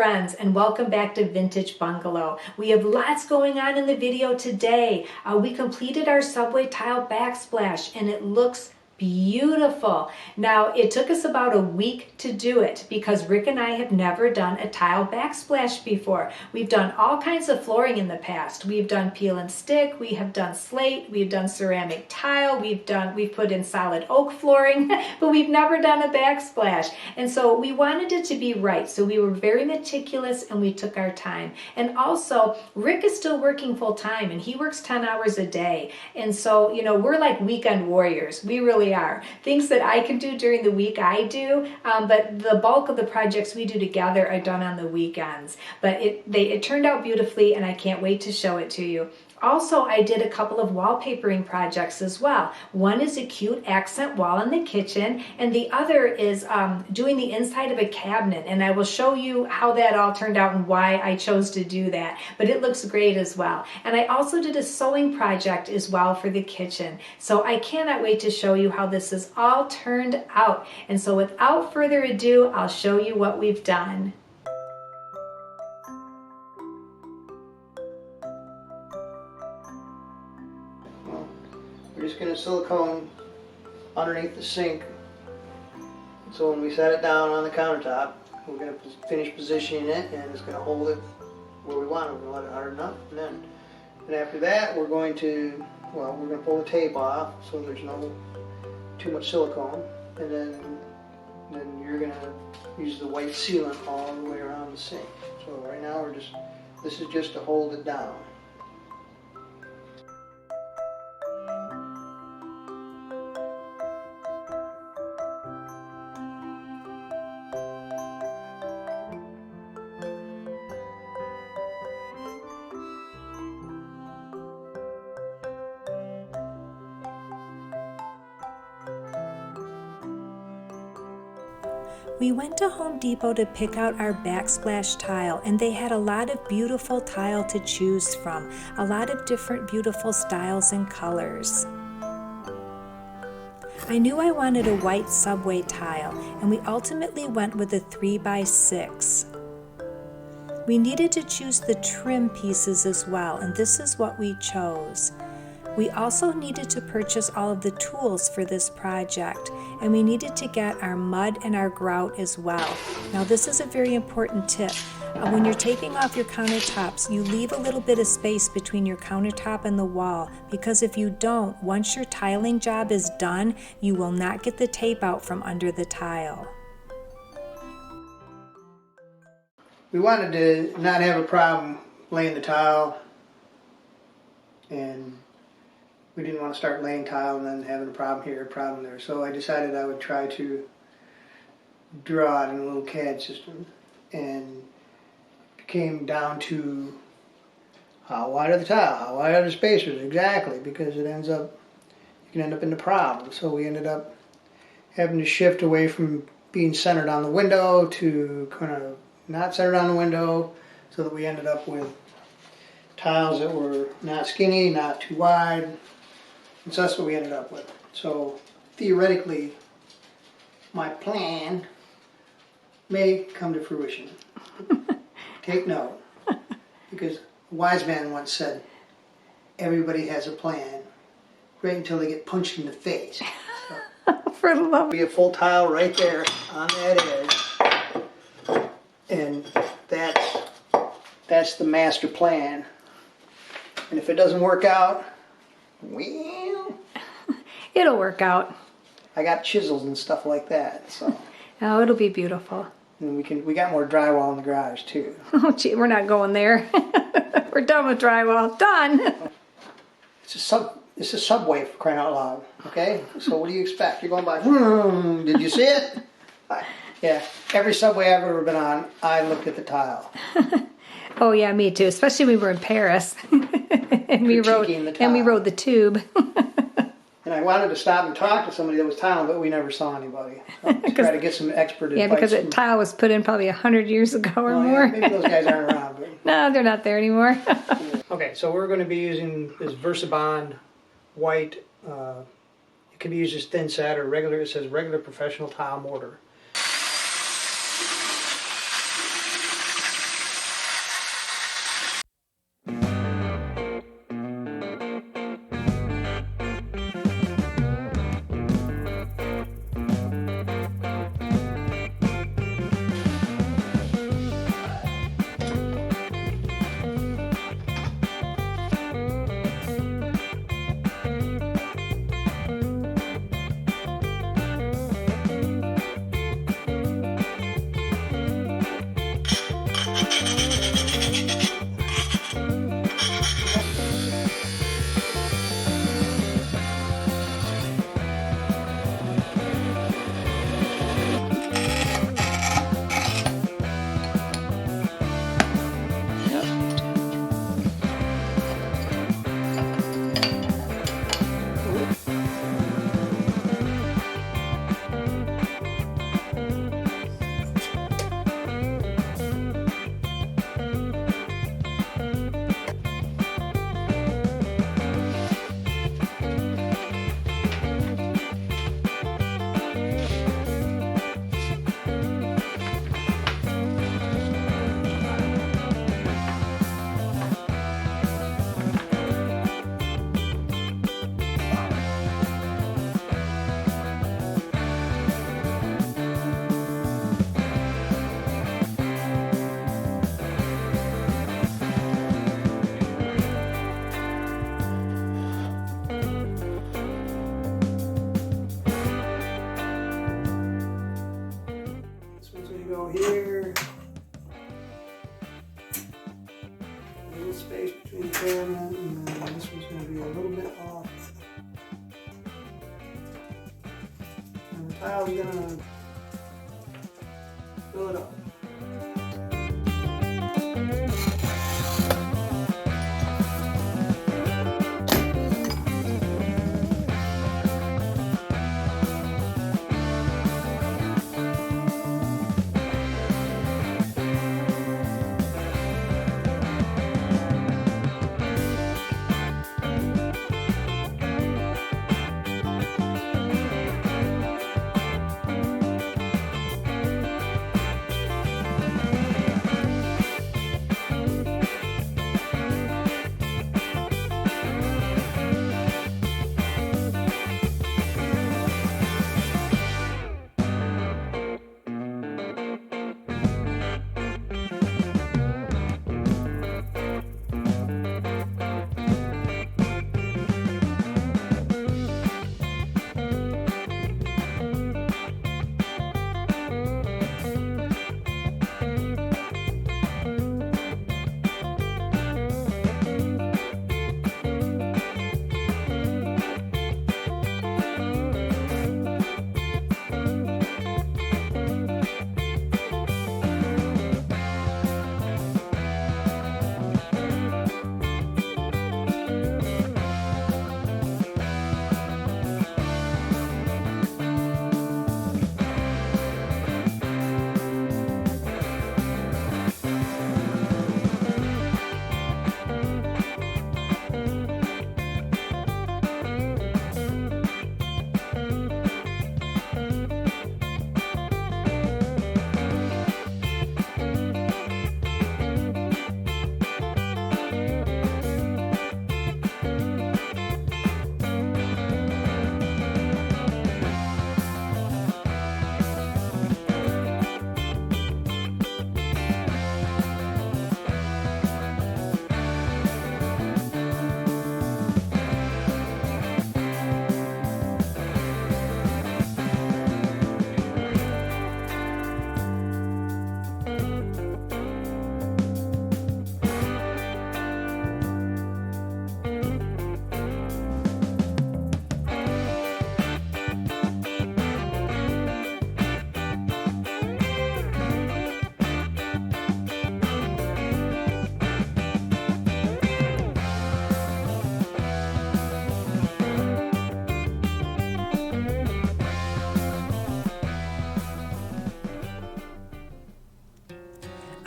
friends, and welcome back to Vintage Bungalow. We have lots going on in the video today. We completed our subway tile backsplash and it looks beautiful. Now, it took us about a week to do it because Rick and I have never done a tile backsplash before. We've done all kinds of flooring in the past. We've done peel and stick, we have done slate, we've done ceramic tile, we've put in solid oak flooring, but we've never done a backsplash. And so we wanted it to be right. So we were very meticulous and we took our time. And also, Rick is still working full time and he works 10 hours a day. And so, you know, we're like weekend warriors. We really are. Things that I can do during the week, I do, but the bulk of the projects we do together are done on the weekends. But it turned out beautifully and I can't wait to show it to you. Also, I did a couple of wallpapering projects as well. One is a cute accent wall in the kitchen, and the other is doing the inside of a cabinet. And I will show you how that all turned out and why I chose to do that. But it looks great as well. And I also did a sewing project as well for the kitchen. So I cannot wait to show you how this is all turned out. And so without further ado, I'll show you what we've done. We're just going to silicone underneath the sink, so when we set it down on the countertop, we're going to finish positioning it and it's going to hold it where we want it. We're going to let it harden up, and after that we're going to pull the tape off so there's no too much silicone, and then you're going to use the white sealant all the way around the sink. So right now this is just to hold it down. We went to Home Depot to pick out our backsplash tile, and they had a lot of beautiful tile to choose from, a lot of different beautiful styles and colors. I knew I wanted a white subway tile, and we ultimately went with a 3x6. We needed to choose the trim pieces as well, and this is what we chose. We also needed to purchase all of the tools for this project, and we needed to get our mud and our grout as well. Now this is a very important tip. When you're taking off your countertops, you leave a little bit of space between your countertop and the wall, because if you don't, once your tiling job is done, you will not get the tape out from under the tile. We wanted to not have a problem laying the tile, and we didn't want to start laying tile and then having a problem here, a problem there. So I decided I would try to draw it in a little CAD system, and it came down to how wide are the tile, how wide are the spacers exactly, because you can end up in the problem. So we ended up having to shift away from being centered on the window to kind of not centered on the window, so that we ended up with tiles that were not skinny, not too wide. And so that's what we ended up with. So theoretically, my plan may come to fruition. Take note, because a wise man once said, everybody has a plan, right until they get punched in the face. So, For the love. be a full tile right there on that edge, and that's the master plan. And if it doesn't work out, well, It'll work out. I got chisels and stuff like that, so. Oh, it'll be beautiful. And we got more drywall in the garage too. Oh gee, we're not going there. We're done with drywall. Done. It's a subway, for crying out loud. Okay, so what do you expect? You're going by. Did you see it? Yeah, every subway I've ever been on, I looked at the tile. Oh yeah, me too. Especially when we were in Paris, and we rode the tube. And I wanted to stop and talk to somebody that was tiling, but we never saw anybody. So to try to get some expert advice. Yeah, because the tile was put in probably 100 years ago or more. Yeah, maybe those guys aren't around. But. No, they're not there anymore. Okay, so we're going to be using this VersaBond white. It can be used as thin set or regular. It says regular professional tile mortar. bit off. And the tile's gonna fill it up.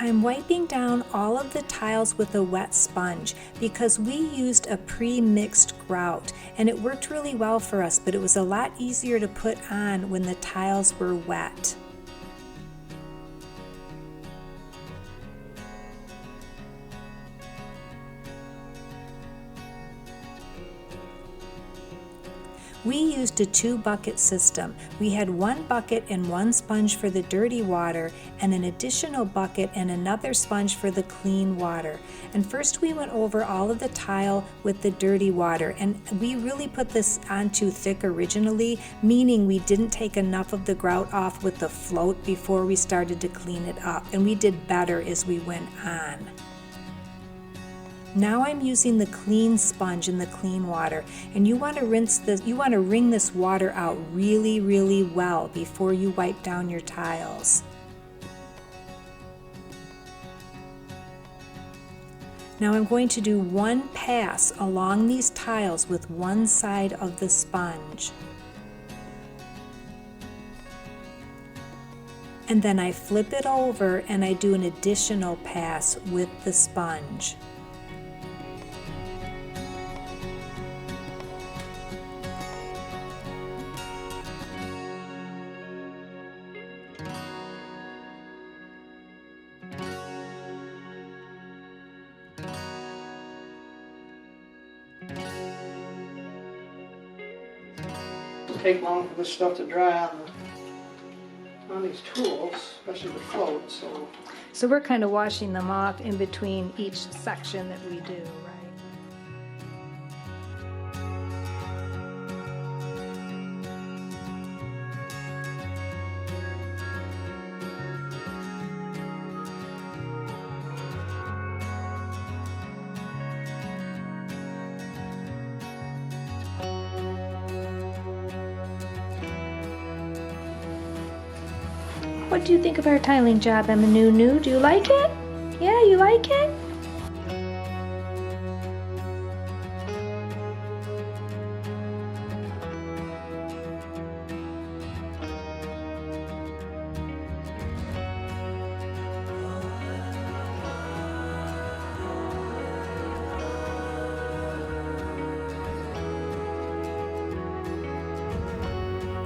I'm wiping down all of the tiles with a wet sponge because we used a pre-mixed grout and it worked really well for us, but it was a lot easier to put on when the tiles were wet. We used a 2-bucket system. We had 1 bucket and 1 sponge for the dirty water and an additional bucket and another sponge for the clean water. And first we went over all of the tile with the dirty water, and we really put this on too thick originally, meaning we didn't take enough of the grout off with the float before we started to clean it up, and we did better as we went on. Now I'm using the clean sponge and the clean water, and you want to wring this water out really, really well before you wipe down your tiles. Now I'm going to do 1 pass along these tiles with one side of the sponge. And then I flip it over and I do an additional pass with the sponge. Take long for this stuff to dry on these tools, especially the float. So we're kind of washing them off in between each section that we do, right? What do you think of our tiling job, Emma Nunu? Do you like it? Yeah, you like it?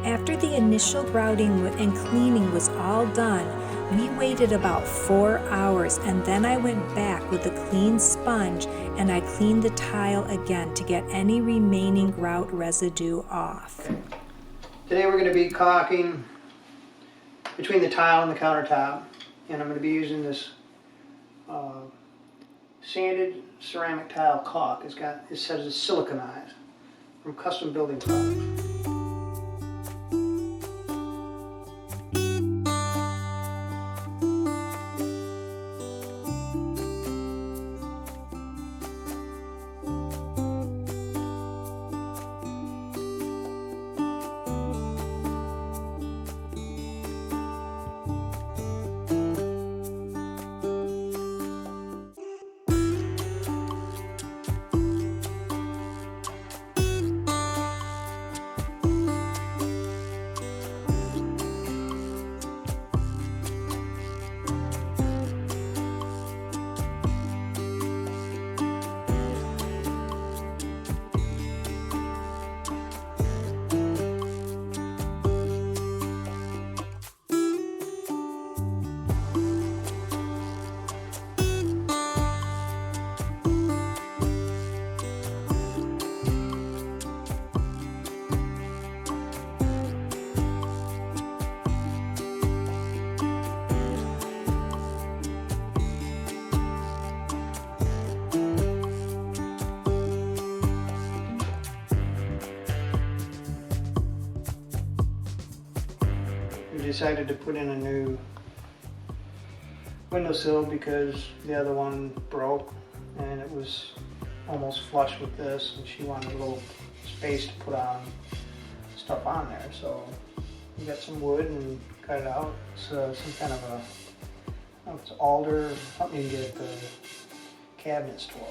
After the initial grouting and cleaning was all done, we waited about 4 hours, and then I went back with a clean sponge and I cleaned the tile again to get any remaining grout residue off. Today we're going to be caulking between the tile and the countertop, and I'm going to be using this sanded ceramic tile caulk. It says it's siliconized from Custom Building Products. We decided to put in a new windowsill because the other one broke and it was almost flush with this, and she wanted a little space to put on stuff on there. So we got some wood and cut it out. It's some kind of a, I don't know if it's alder or something you can get at the cabinet store.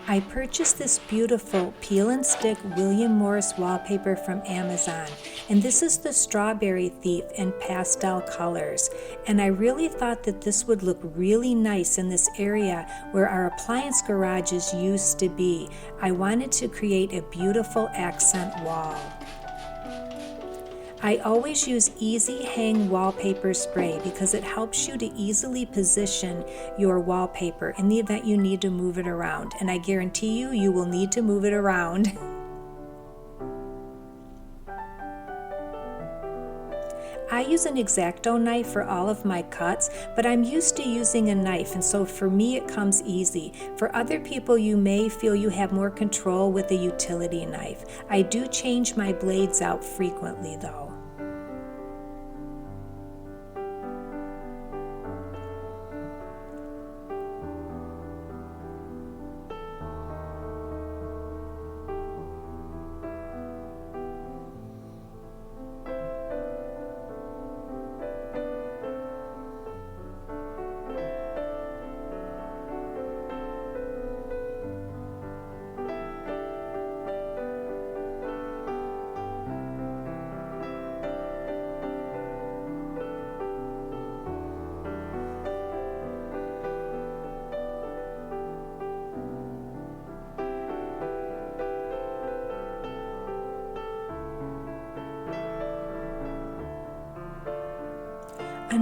I purchased this beautiful peel and stick William Morris wallpaper from Amazon, and this is the Strawberry Thief in pastel colors. And I really thought that this would look really nice in this area where our appliance garages used to be. I wanted to create a beautiful accent wall. I always use Easy Hang Wallpaper Spray because it helps you to easily position your wallpaper in the event you need to move it around. And I guarantee you, you will need to move it around. I use an X-Acto knife for all of my cuts, but I'm used to using a knife, and so for me it comes easy. For other people, you may feel you have more control with a utility knife. I do change my blades out frequently though.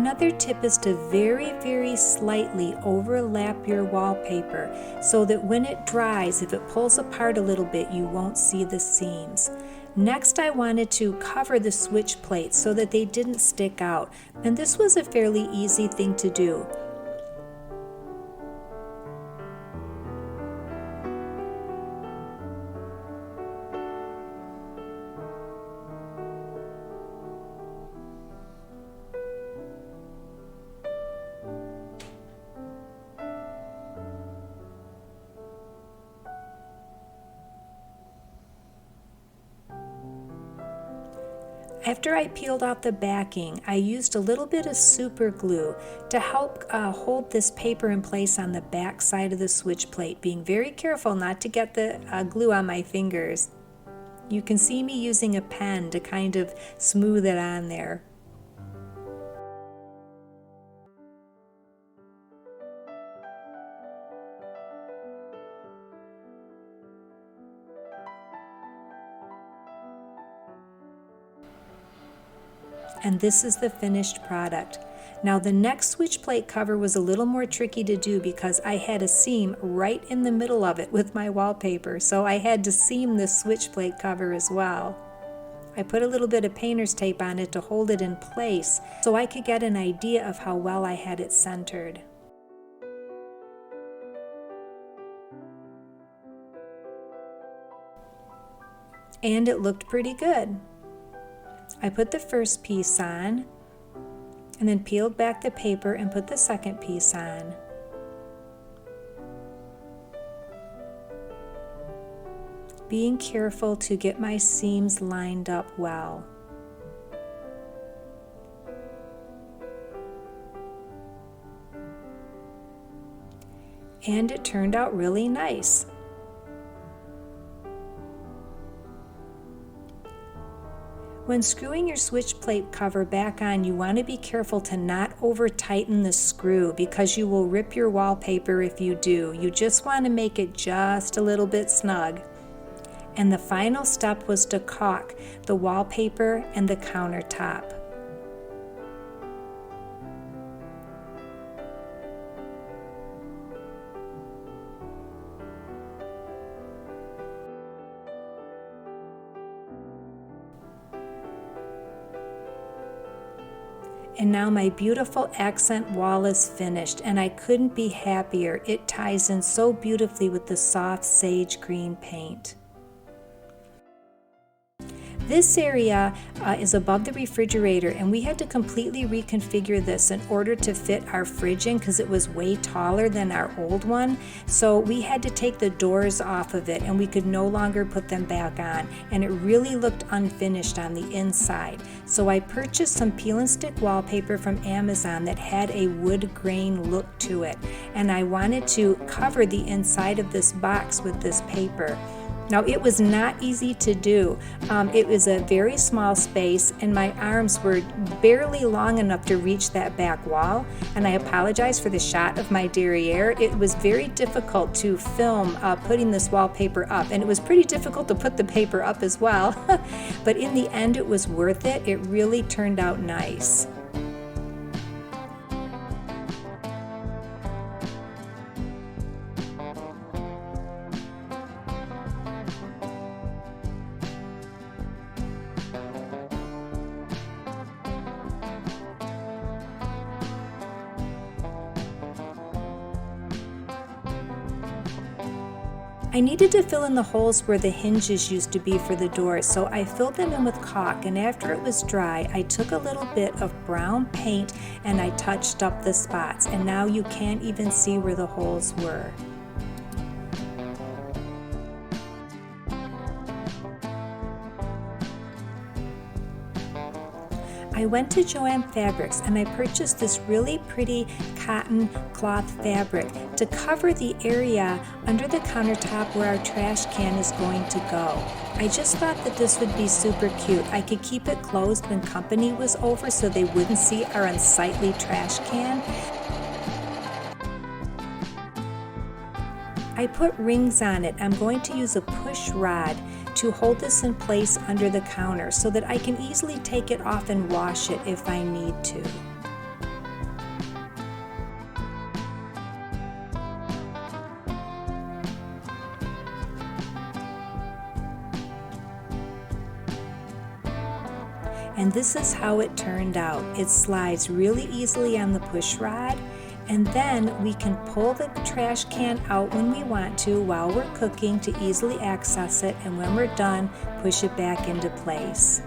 Another tip is to very slightly overlap your wallpaper so that when it dries, if it pulls apart a little bit, you won't see the seams. Next, I wanted to cover the switch plates so that they didn't stick out, and this was a fairly easy thing to do. After I peeled off the backing, I used a little bit of super glue to help hold this paper in place on the back side of the switch plate, being very careful not to get the glue on my fingers. You can see me using a pen to kind of smooth it on there. And this is the finished product. Now the next switch plate cover was a little more tricky to do because I had a seam right in the middle of it with my wallpaper, so I had to seam the switch plate cover as well. I put a little bit of painter's tape on it to hold it in place so I could get an idea of how well I had it centered. And it looked pretty good. I put the first piece on and then peeled back the paper and put the second piece on. Being careful to get my seams lined up well. And it turned out really nice. When screwing your switch plate cover back on, you want to be careful to not over tighten the screw because you will rip your wallpaper if you do. You just want to make it just a little bit snug. And the final step was to caulk the wallpaper and the countertop. And now my beautiful accent wall is finished, and I couldn't be happier. It ties in so beautifully with the soft sage green paint. This area is above the refrigerator, and we had to completely reconfigure this in order to fit our fridge in because it was way taller than our old one. So we had to take the doors off of it, and we could no longer put them back on, and it really looked unfinished on the inside. So I purchased some peel and stick wallpaper from Amazon that had a wood grain look to it, and I wanted to cover the inside of this box with this paper. Now it was not easy to do. It was a very small space and my arms were barely long enough to reach that back wall, and I apologize for the shot of my derriere. It was very difficult to film putting this wallpaper up, and it was pretty difficult to put the paper up as well. But in the end it was worth it. It really turned out nice. I needed to fill in the holes where the hinges used to be for the doors, so I filled them in with caulk, and after it was dry, I took a little bit of brown paint and I touched up the spots, and now you can't even see where the holes were. I went to Joann Fabrics and I purchased this really pretty cotton cloth fabric to cover the area under the countertop where our trash can is going to go. I just thought that this would be super cute. I could keep it closed when company was over so they wouldn't see our unsightly trash can. I put rings on it. I'm going to use a push rod to hold this in place under the counter so that I can easily take it off and wash it if I need to. And this is how it turned out. It slides really easily on the push rod, and then we can pull the trash can out when we want to while we're cooking to easily access it, and when we're done, push it back into place.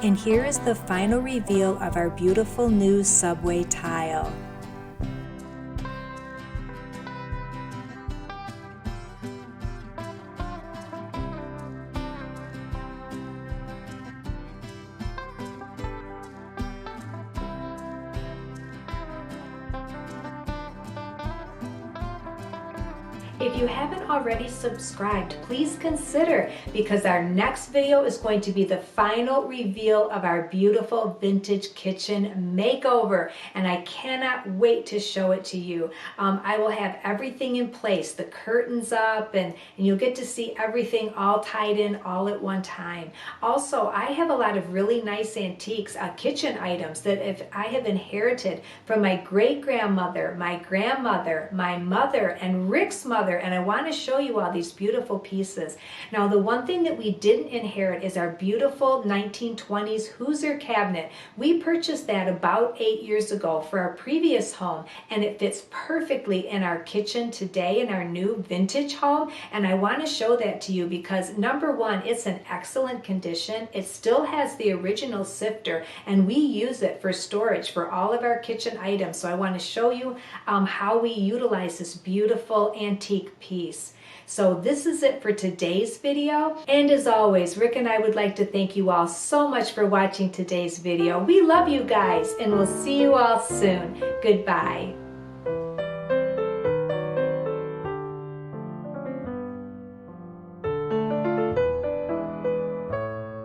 And here is the final reveal of our beautiful new subway tile. If you haven't already subscribed, please consider, because our next video is going to be the final reveal of our beautiful vintage kitchen makeover, and I cannot wait to show it to you. I will have everything in place, the curtains up, and you'll get to see everything all tied in all at one time. Also, I have a lot of really nice antiques, kitchen items that I have inherited from my great-grandmother, my grandmother, my mother, and Rick's mother, and I want to show you all these beautiful pieces. Now, the one thing that we didn't inherit is our beautiful 1920s Hoosier cabinet. We purchased that about 8 years ago for our previous home, and it fits perfectly in our kitchen today in our new vintage home, and I want to show that to you because, number one, it's in excellent condition. It still has the original sifter, and we use it for storage for all of our kitchen items. So I want to show you how we utilize this beautiful antique piece. So this is it for today's video. And as always, Rick and I would like to thank you all so much for watching today's video. We love you guys, and we'll see you all soon. Goodbye.